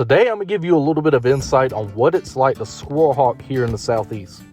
Today I'm going to give you a little bit of insight on what it's like to squirrel hawk here in the Southeast.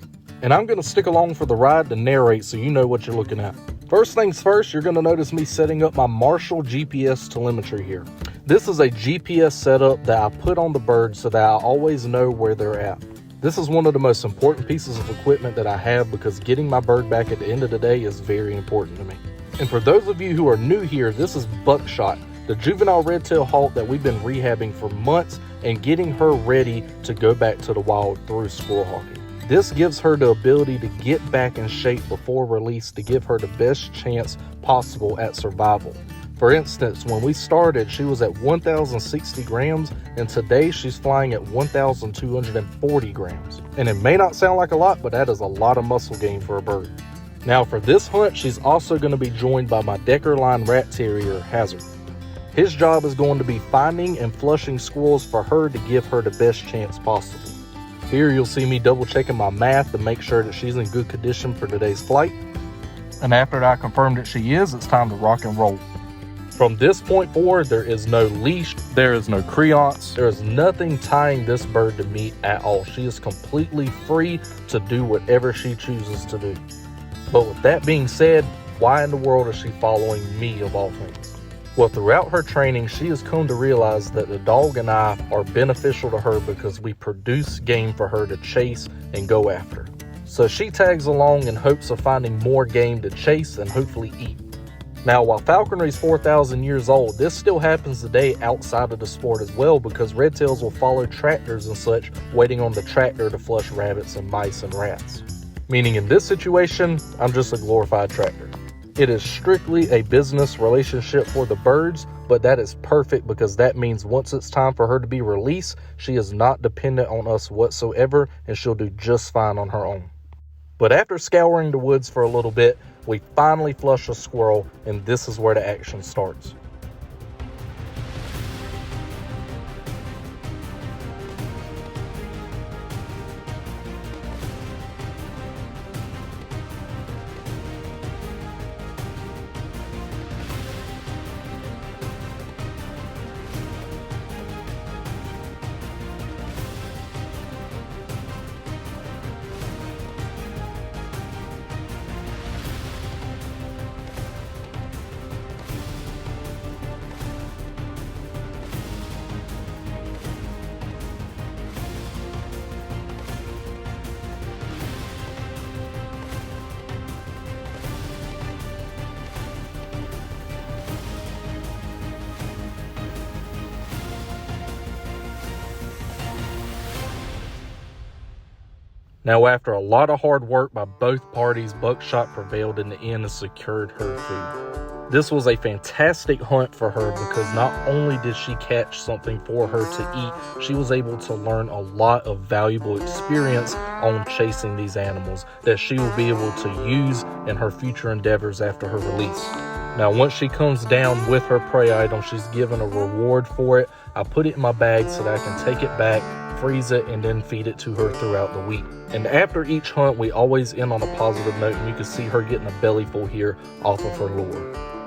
And I'm going to stick along for the ride to narrate so you know what you're looking at. First things first, you're going to notice me setting up my Marshall GPS telemetry here. This is a GPS setup that I put on the bird so that I always know where they're at. This is one of the most important pieces of equipment that I have because getting my bird back at the end of the day is very important to me. And for those of you who are new here, this is Buckshot, the juvenile red-tailed hawk that we've been rehabbing for months and getting her ready to go back to the wild through squirrel hawking. This gives her the ability to get back in shape before release to give her the best chance possible at survival. For instance, when we started, she was at 1,060 grams, and today she's flying at 1,240 grams. And it may not sound like a lot, but that is a lot of muscle gain for a bird. Now for this hunt, she's also going to be joined by my Decker line rat terrier, Hazard. His job is going to be finding and flushing squirrels for her to give her the best chance possible. Here you'll see me double checking my math to make sure that she's in good condition for today's flight. And after I confirm that she is, it's time to rock and roll. From this point forward, there is no leash, there is no creance, there is nothing tying this bird to me at all. She is completely free to do whatever she chooses to do. But with that being said, why in the world is she following me of all things? Well, throughout her training, she has come to realize that the dog and I are beneficial to her because we produce game for her to chase and go after. So she tags along in hopes of finding more game to chase and hopefully eat. Now, while falconry is 4,000 years old, this still happens today outside of the sport as well because red-tails will follow tractors and such, waiting on the tractor to flush rabbits and mice and rats. Meaning in this situation, I'm just a glorified tractor. It is strictly a business relationship for the birds, but that is perfect because that means once it's time for her to be released, she is not dependent on us whatsoever and she'll do just fine on her own. But after scouring the woods for a little bit, we finally flush a squirrel, and this is where the action starts. Now, after a lot of hard work by both parties, Buckshot prevailed in the end and secured her food. This was a fantastic hunt for her because not only did she catch something for her to eat, she was able to learn a lot of valuable experience on chasing these animals that she will be able to use in her future endeavors after her release. Now, once she comes down with her prey item, she's given a reward for it. I put it in my bag so that I can take it back, freeze it, and then feed it to her throughout the week. And after each hunt, we always end on a positive note, and you can see her getting a belly full here off of her lure.